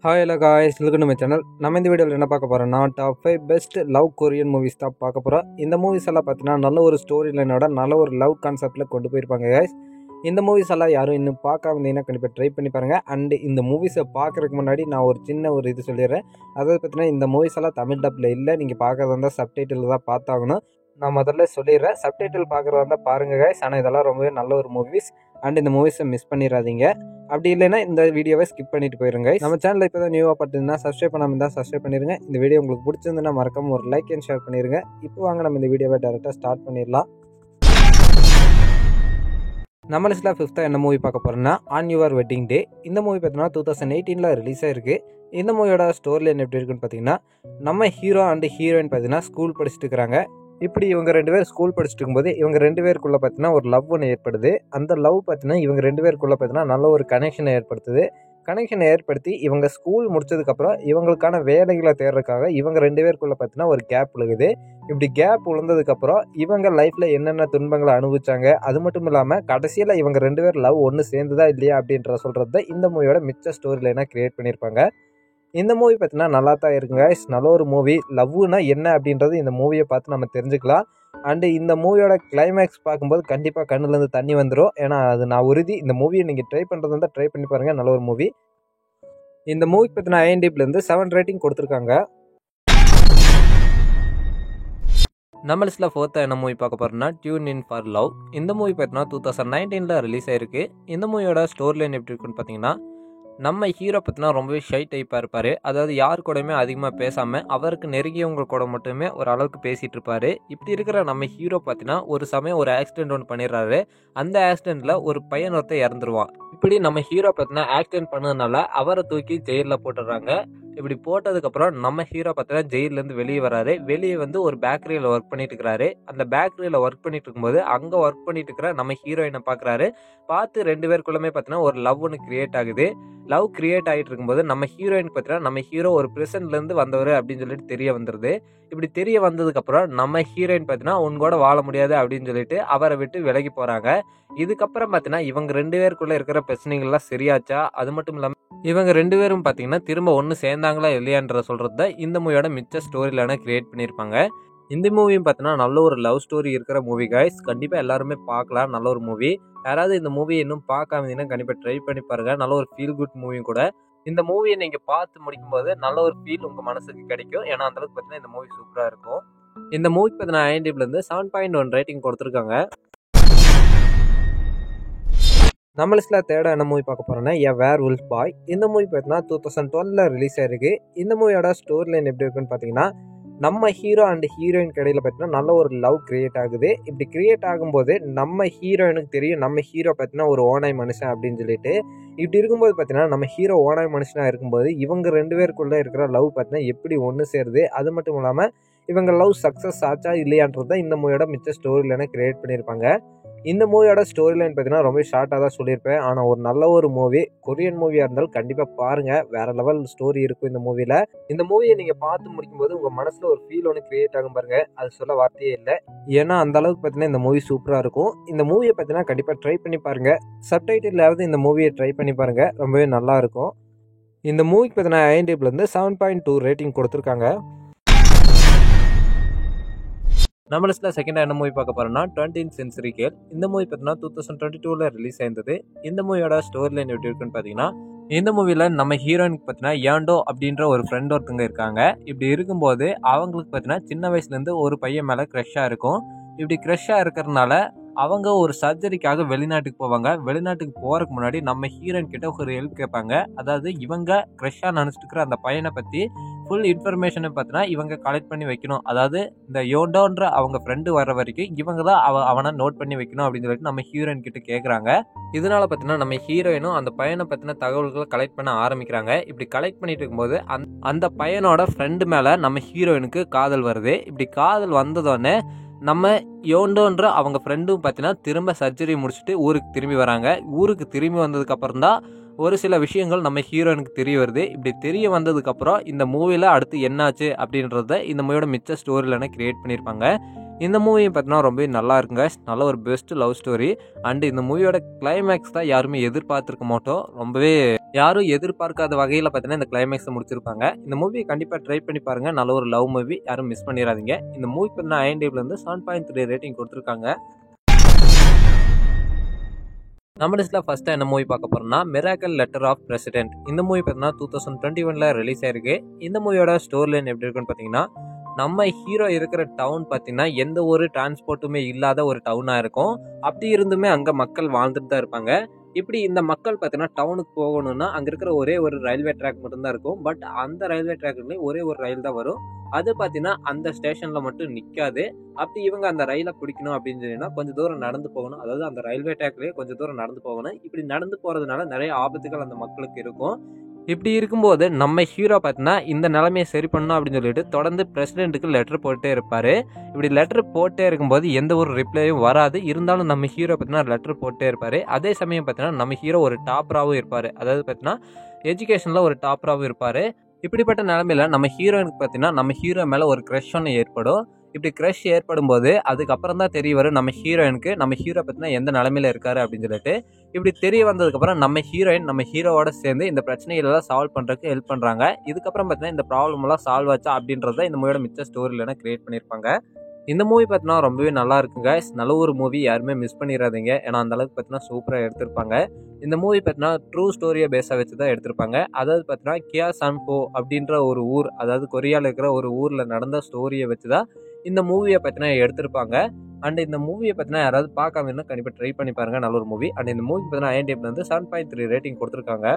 Hi hello guys, welcome to my channel. நம்ம இந்த வீடியோவில் என்ன பார்க்க போகிறோம்னா top 5 best love Korean movies தான் பார்க்க போகிறோம். இந்த மூவிஸ் எல்லாம் பார்த்தீங்கன்னா நல்ல ஒரு ஸ்டோரி லைனோட நல்ல ஒரு லவ் கான்செப்டில் கொண்டு போயிருப்பாங்க காய்ஸ். இந்த மூவிஸ் எல்லாம் யாரும் இன்னும் பார்க்காம இருந்தீங்கன்னா கண்டிப்பாக ட்ரை பண்ணி பாருங்கள். அண்டு இந்த மூவிஸை பார்க்குறதுக்கு முன்னாடி நான் ஒரு சின்ன ஒரு இது சொல்லிடுறேன். அதாவது பார்த்தீங்கன்னா இந்த மூவிஸ் எல்லாம் தமிழ் டப்பில் இல்லை, நீங்கள் பார்க்குறதா இருந்தால் சப்டைட்டில் தான் பார்த்தாகணும். நான் முதல்ல சொல்லிடுறேன், சப்டைட்டில் பார்க்குறதா இருந்தால் பாருங்கள் காய்ஸ். ஆனால் இதெல்லாம் ரொம்பவே நல்ல ஒரு மூவிஸ். அண்ட் இந்த மூவிஸை மிஸ் பண்ணிடாதீங்க. அப்படி இல்லைன்னா இந்த வீடியோவை ஸ்கிப் பண்ணிட்டு போயிருங்க. நம்ம சேனலில் இப்போ தான் நியூவாக பார்த்துருந்தா சப்ஸ்கிரைப் பண்ணாமல் இருந்தால் சப்ஸ்கிரைப் பண்ணிடுங்க. இந்த வீடியோ உங்களுக்கு பிடிச்சிருந்துன்னா மறக்காம ஒரு லைக் அண்ட் ஷேர் பண்ணிடுங்க. இப்போ வாங்க நம்ம இந்த வீடியோவை டேரெக்டாக ஸ்டார்ட் பண்ணிடலாம். நம்ம லிஸ்ட்டில் 5th என்ன மூவி பார்க்க போகிறோம்னா ஆன் யுவர் வெட்டிங் டே. இந்த மூவி பார்த்தீங்கன்னா 2018 ரிலீஸ் ஆயிருக்கு. இந்த மூவியோட ஸ்டோரி லைன் எப்படி இருக்குன்னு பார்த்தீங்கன்னா, நம்ம ஹீரோ அண்ட் ஹீரோயின் பார்த்தீங்கன்னா ஸ்கூல் படிச்சுட்டு இருக்கிறாங்க. இப்படி இவங்க 2 பேர் ஸ்கூல் படிச்சுட்டு இருக்கும்போது இவங்க 2 பேருக்குள்ளே பார்த்தீங்கன்னா ஒரு லவ் ஒன்று ஏற்படுது. அந்த லவ் பார்த்தீங்கன்னா இவங்க 2 பேருக்குள்ளே பார்த்தீங்கன்னா நல்ல ஒரு கனெக்ஷனை ஏற்படுத்துது. கனெக்ஷனை ஏற்படுத்தி இவங்க ஸ்கூல் முடிச்சதுக்கப்புறம் இவங்களுக்கான வேலைகளை தேடுறதுக்காக இவங்க 2 பேருக்குள்ளே பார்த்தீங்கன்னா ஒரு கேப் விழுகுது. இப்படி கேப் விழுந்ததுக்கப்புறம் இவங்க லைஃப்பில் என்னென்ன துன்பங்களை அனுபவிச்சாங்க, அது மட்டும் இல்லாமல் கடைசியில் இவங்க 2 பேர் லவ் ஒன்று சேர்ந்துதா இல்லையா அப்படின்ற சொல்கிறது தான் இந்த மூவியோட மிச்ச ஸ்டோரி லைனாக க்ரியேட் பண்ணியிருப்பாங்க. இந்த மூவி பார்த்தீங்கன்னா நல்லா தான் இருக்குங்க. நல்ல ஒரு மூவி. லவ்னா என்ன அப்படின்றது இந்த மூவியை பார்த்து நம்ம தெரிஞ்சுக்கலாம். அண்டு இந்த மூவியோட கிளைமேக்ஸ் பார்க்கும்போது கண்டிப்பாக கண்ணுலேருந்து தண்ணி வந்துடும். ஏன்னா அது நான் உறுதி. இந்த மூவியை நீங்கள் ட்ரை பண்ணுறது இருந்தால் ட்ரை பண்ணி பாருங்கள். நல்ல ஒரு மூவி. இந்த மூவிக்கு பார்த்தீங்கன்னா IMDbலேருந்து 7 ரேட்டிங் கொடுத்துருக்காங்க. நம்ம லிஸ்ட்டில் 4th என்ன மூவி பார்க்க போகிறோம்னா டியூன் இன் ஃபார் லவ். இந்த மூவி பார்த்தீங்கன்னா 2019 ரிலீஸ் ஆயிருக்கு. இந்த மூவியோட ஸ்டோரி லைன் எப்படி இருக்குன்னு பார்த்தீங்கன்னா, நம்ம ஹீரோ பார்த்தினா ரொம்பவே ஷை டைப்பாக இருப்பார். அதாவது யார் கூடயுமே அதிகமாக பேசாமல் அவருக்கு நெருங்கியவங்க கூட மட்டுமே ஒரு அளவுக்கு பேசிகிட்டு இருப்பார். இப்படி இருக்கிற நம்ம ஹீரோ பார்த்தினா ஒரு சமயம் ஒரு ஆக்சிடென்ட் ஒன்று பண்ணிடுறாரு. அந்த ஆக்சிடெண்ட்டில் ஒரு பையன் ஒருத்தர் இறந்துருவான். இப்படி நம்ம ஹீரோ பார்த்தினா ஆக்சிடென்ட் பண்ணதுனால அவரை தூக்கி ஜெயிலில் போட்டுடுறாங்க. இப்படி போட்டதுக்கப்புறம் நம்ம ஹீரோ பார்த்தீங்கன்னா ஜெயிலேருந்து வெளியே வராரு. வெளியே வந்து ஒரு பேக்கரியில் ஒர்க் பண்ணிட்டு இருக்கிறாரு. அந்த பேக்கரியில் ஒர்க் பண்ணிட்டு இருக்கும்போது அங்கே ஒர்க் பண்ணிட்டு இருக்கிற நம்ம ஹீரோயினை பார்க்குறாரு. பார்த்து 2 பேருக்குள்ளமே பார்த்தீங்கன்னா ஒரு லவ் ஒன்று கிரியேட் ஆகுது. லவ் கிரியேட் ஆகிட்டு இருக்கும்போது நம்ம ஹீரோயின் பார்த்தீங்கன்னா நம்ம ஹீரோ ஒரு பிரிசன்லேருந்து வந்தவர் அப்படின்னு சொல்லிட்டு தெரிய வந்துடுது. இப்படி தெரிய வந்ததுக்கப்புறம் நம்ம ஹீரோயின் பார்த்தீங்கன்னா உன் கூட வாழ முடியாது அப்படின்னு சொல்லிட்டு அவரை விட்டு விலகி போகிறாங்க. இதுக்கப்புறம் பார்த்தீங்கன்னா இவங்க 2 பேருக்குள்ளே இருக்கிற பிரச்சனைகள்லாம் சரியாச்சா, அது மட்டும் இல்லாமல் இவங்க 2 பேரும் பார்த்தீங்கன்னா திரும்ப ஒன்று சேர்ந்தாங்களா இல்லையான்ற சொல்கிறது தான் இந்த மூவியோட மிச்ச ஸ்டோரியிலான கிரியேட் பண்ணியிருப்பாங்க. இந்த மூவியும் பார்த்தீங்கன்னா நல்ல ஒரு லவ் ஸ்டோரி இருக்கிற மூவி காய்ஸ். கண்டிப்பாக எல்லாருமே பார்க்கலாம். நல்ல ஒரு மூவி. யாராவது இந்த மூவியை இன்னும் பார்க்காம இருந்தீங்கன்னா கண்டிப்பாக ட்ரை பண்ணி பாருங்கள். நல்ல ஒரு ஃபீல் குட் மூவியும் கூட. இந்த மூவியை நீங்கள் பார்த்து முடிக்கும்போது நல்ல ஒரு ஃபீல் உங்கள் மனசுக்கு கிடைக்கும். ஏன்னா அந்தளவுக்கு பார்த்தீங்கன்னா இந்த மூவி சூப்பராக இருக்கும். இந்த மூவிக்கு பார்த்தீங்கன்னா IMDbலேருந்து 7.1 ரேட்டிங் கொடுத்துருக்காங்க. நம்ம லிஸ்ட்டில் 3rd என்ன மூவி பார்க்க போகிறோன்னா எ வேர்வுல்ஃப் பாய். இந்த மூவி பார்த்தீங்கன்னா 2012 ரிலீஸ் ஆயிருக்கு. இந்த மூவியோட ஸ்டோரி லைன் எப்படி இருக்குன்னு பார்த்தீங்கன்னா, நம்ம ஹீரோ அண்ட் ஹீரோயின் இடையில பார்த்தீங்கன்னா நல்ல ஒரு லவ் கிரியேட் ஆகுது. இப்படி கிரியேட் ஆகும்போது நம்ம ஹீரோயினுக்கு தெரியும் நம்ம ஹீரோ பார்த்தீங்கன்னா ஒரு ஓனாய் மனுஷன் அப்படின்னு சொல்லிட்டு. இப்படி இருக்கும்போது பார்த்தீங்கன்னா நம்ம ஹீரோ ஓனாய் மனுஷனாக இருக்கும்போது இவங்க 2 பேருக்குள்ளே இருக்கிற லவ் பார்த்தீங்கன்னா எப்படி ஒன்று சேருது, அது மட்டும் இல்லாமல் இவங்க லவ் சக்ஸஸ் ஆச்சா இல்லையான்றது தான் இந்த மூவியோட மிச்ச ஸ்டோரி லைனை கிரியேட் பண்ணியிருப்பாங்க. இந்த மூவியோட ஸ்டோரி லைன் பார்த்தீங்கன்னா ரொம்ப ஷார்ட்டாக தான் சொல்லியிருப்பேன். ஆனால் ஒரு நல்ல ஒரு மூவி. கொரியன் மூவியாக இருந்தாலும் கண்டிப்பாக பாருங்கள். வேறு லெவல் ஸ்டோரி இருக்கும் இந்த மூவியில். இந்த மூவியை நீங்கள் பார்த்து முடிக்கும்போது உங்கள் மனசில் ஒரு ஃபீல் ஒன்று கிரியேட் ஆகும் பாருங்கள். அது சொல்ல வார்த்தையே இல்லை. ஏன்னா அந்த அளவுக்கு பார்த்தீங்கன்னா இந்த மூவி சூப்பராக இருக்கும். இந்த மூவியை பார்த்தீங்கன்னா கண்டிப்பாக ட்ரை பண்ணி பாருங்கள். சப்டைட்டிலாவது இந்த மூவியை ட்ரை பண்ணி பாருங்கள். ரொம்பவே நல்லாயிருக்கும். இந்த மூவிக்கு பார்த்தீங்கன்னா IMDbலேருந்து 7.2 ரேட்டிங் கொடுத்துருக்காங்க. நம்ம லிஸ்ட்டில் 2nd என்ன மூவி பார்க்க போகிறோம்னா 20th Century Girl. இந்த மூவி பார்த்தீங்கன்னா 2022 ரிலீஸ் ஆயிருந்தது. இந்த மூவியோட ஸ்டோரி லைன் எப்படி இருக்குன்னு பார்த்தீங்கன்னா, இந்த மூவியில் நம்ம ஹீரோயினுக்கு பார்த்தீங்கன்னா யாண்டோ அப்படின்ற ஒரு ஃப்ரெண்ட் ஒருத்தங்க இருக்காங்க. இப்படி இருக்கும்போது அவங்களுக்கு பார்த்தீங்கன்னா சின்ன வயசுலேருந்து ஒரு பையன் மேலே க்ரஷ்ஷாக இருக்கும். இப்படி க்ரஷ்ஷாக இருக்கிறதுனால அவங்க ஒரு சர்ஜரிக்காக வெளிநாட்டுக்கு போவாங்க. வெளிநாட்டுக்கு போகிறதுக்கு முன்னாடி நம்ம ஹீரோயின் கிட்ட ஒரு ஹெல்ப் கேட்பாங்க. அதாவது இவங்க க்ரஷ்ஷாக நினச்சிட்டு இருக்கிற அந்த பையனை பற்றி ஃபுல் இன்ஃபர்மேஷனை பார்த்தீங்கன்னா இவங்க கலெக்ட் பண்ணி வைக்கணும். அதாவது இந்த யோண்டோன்ற அவங்க ஃப்ரெண்டு வர வரைக்கும் இவங்க தான் அவனை நோட் பண்ணி வைக்கணும் அப்படின்னு சொல்லிட்டு நம்ம ஹீரோயின் கிட்ட கேட்குறாங்க. இதனால பார்த்தீங்கன்னா நம்ம ஹீரோயினும் அந்த பையனை பற்றின தகவல்களை கலெக்ட் பண்ண ஆரம்பிக்கிறாங்க. இப்படி கலெக்ட் பண்ணிட்டு இருக்கும்போது அந்த பையனோட ஃப்ரெண்டு மேலே நம்ம ஹீரோயினுக்கு காதல் வருது. இப்படி காதல் வந்ததோடனே நம்ம யோண்டோன்ற அவங்க ஃப்ரெண்டும் பார்த்தீங்கன்னா திரும்ப சர்ஜரி முடிச்சுட்டு ஊருக்கு திரும்பி வராங்க. ஊருக்கு திரும்பி வந்ததுக்கப்புறம் தான் ஒரு சில விஷயங்கள் நம்ம ஹீரோயினுக்கு தெரிய வருது. இப்படி தெரிய வந்ததுக்கப்புறம் இந்த மூவியில் அடுத்து என்னாச்சு அப்படின்றத இந்த மூவியோட மிச்ச ஸ்டோரியிலான கிரியேட் பண்ணியிருப்பாங்க. இந்த மூவி பார்த்தீங்கன்னா ரொம்பவே நல்லா இருக்குங்க. நல்ல ஒரு பெஸ்ட் லவ் ஸ்டோரி. அண்ட் இந்த மூவியோட கிளைமேக்ஸ் தான் யாருமே எதிர்பார்த்துருக்க மாட்டோம். ரொம்பவே யாரும் எதிர்பார்க்காத வகையில் பார்த்தீங்கன்னா இந்த கிளைமேக்ஸை முடிச்சிருப்பாங்க. இந்த மூவியை கண்டிப்பாக ட்ரை பண்ணி பாருங்க. நல்ல ஒரு லவ் மூவி, யாரும் மிஸ் பண்ணிடாதீங்க. இந்த மூவி பார்த்தீங்கன்னா IMDbலேருந்து 7.3 ரேட்டிங் கொடுத்துருக்காங்க. நம்ம லிஸ்ட்டில் ஃபஸ்ட்டாக என்ன மூவி பார்க்க போகிறோம்னா மிராக்கிள் லெட்டர் ஆஃப் பிரசிடென்ட். இந்த மூவி பார்த்தீங்கன்னா 2021 ரிலீஸ் ஆயிருக்கு. இந்த மூவியோட ஸ்டோரி லைன் எப்படி இருக்குன்னு பார்த்தீங்கன்னா, நம்ம ஹீரோ இருக்கிற டவுன் பார்த்தீங்கன்னா எந்த ஒரு டிரான்ஸ்போர்ட்டுமே இல்லாத ஒரு டவுனாக இருக்கும். அப்படி இருந்துமே அங்கே மக்கள் வாழ்ந்துட்டு தான் இருப்பாங்க. இப்படி இந்த மக்கள் பார்த்தீங்கன்னா டவுனுக்கு போகணும்னா அங்கே இருக்கிற ஒரே ஒரு ரயில்வே ட்ராக் மட்டும்தான் இருக்கும். பட் அந்த ரயில்வே ட்ராக்லேயும் ஒரே ஒரு ரயில் தான் வரும். அது பார்த்தீங்கன்னா அந்த ஸ்டேஷனில் மட்டும் நிற்காது. அப்படி இவங்க அந்த ரயிலை பிடிக்கணும் அப்படின்னு சொன்னீங்கன்னா கொஞ்சம் தூரம் நடந்து போகணும். அதாவது அந்த ரயில்வே ட்ராக்லேயே கொஞ்சம் தூரம் நடந்து போகணும். இப்படி நடந்து போகிறதுனால நிறைய ஆபத்துகள் அந்த மக்களுக்கு இருக்கும். இப்படி இருக்கும்போது நம்ம ஹீரோ பார்த்தீங்கன்னா இந்த நிலைமையை சரி பண்ணணும் அப்படின்னு சொல்லிட்டு தொடர்ந்து பிரசிடென்ட்டுக்கு லெட்டர் போட்டே இருப்பார். இப்படி லெட்டர் போட்டே இருக்கும்போது எந்த ஒரு ரிப்ளையும் வராது. இருந்தாலும் நம்ம ஹீரோ பார்த்தீங்கன்னா லெட்டர் போட்டே இருப்பார். அதே சமயம் பார்த்தீங்கன்னா நம்ம ஹீரோ ஒரு டாப்பராகவும் இருப்பார். அதாவது பார்த்தீங்கன்னா எஜுகேஷனில் ஒரு டாப்பராகவும் இருப்பார். இப்படிப்பட்ட நிலைமையில் நம்ம ஹீரோயினுக்கு பார்த்தீங்கன்னா நம்ம ஹீரோ மேலே ஒரு க்ரஷ் ஒன்று ஏற்படும். இப்படி க்ரஷ் ஏற்படும் போது அதுக்கப்புறம் தான் தெரிய வரும் நம்ம ஹீரோயினுக்கு நம்ம ஹீரோ பார்த்தீங்கன்னா எந்த நிலமையில இருக்காரு அப்படின்னு சொல்லிட்டு. இப்படி தெரிய வந்ததுக்கப்புறம் நம்ம ஹீரோயின் நம்ம ஹீரோவோட சேர்ந்து இந்த பிரச்சனைகளெல்லாம் சால்வ் பண்ணுறதுக்கு ஹெல்ப் பண்ணுறாங்க. இதுக்கப்புறம் பார்த்தீங்கன்னா இந்த ப்ராப்ளம் எல்லாம் சால்வ் ஆச்சா அப்படின்றத இந்த மூவியோட மிச்ச ஸ்டோரியில கிரியேட் பண்ணியிருப்பாங்க. இந்த மூவி பார்த்தீங்கன்னா ரொம்பவே நல்லா இருக்குங்க. நல்ல ஒரு மூவி, யாருமே மிஸ் பண்ணிடாதீங்க. ஏன்னா அந்த அளவுக்கு பார்த்தீங்கன்னா சூப்பராக எடுத்திருப்பாங்க. இந்த மூவி பார்த்தீங்கன்னா ட்ரூ ஸ்டோரியை பேஸாக வச்சு தான் எடுத்திருப்பாங்க. அதாவது பார்த்தீங்கன்னா கியாசான்போ அப்படின்ற ஒரு ஊர், அதாவது கொரியாவில் இருக்கிற ஒரு ஊரில் நடந்த ஸ்டோரியை வச்சு தான் இந்த மூவியை பார்த்தீங்கன்னா எடுத்திருப்பாங்க. அண்ட் இந்த மூவியை பார்த்தீங்கன்னா யாராவது பார்க்காம இருந்தால் கண்டிப்பாக ட்ரை பண்ணி பாருங்க. நல்ல ஒரு மூவி. அண்ட் இந்த மூவி பார்த்தீங்கன்னா IMDbலேருந்து 7.3 ரேட்டிங் கொடுத்துருக்காங்க.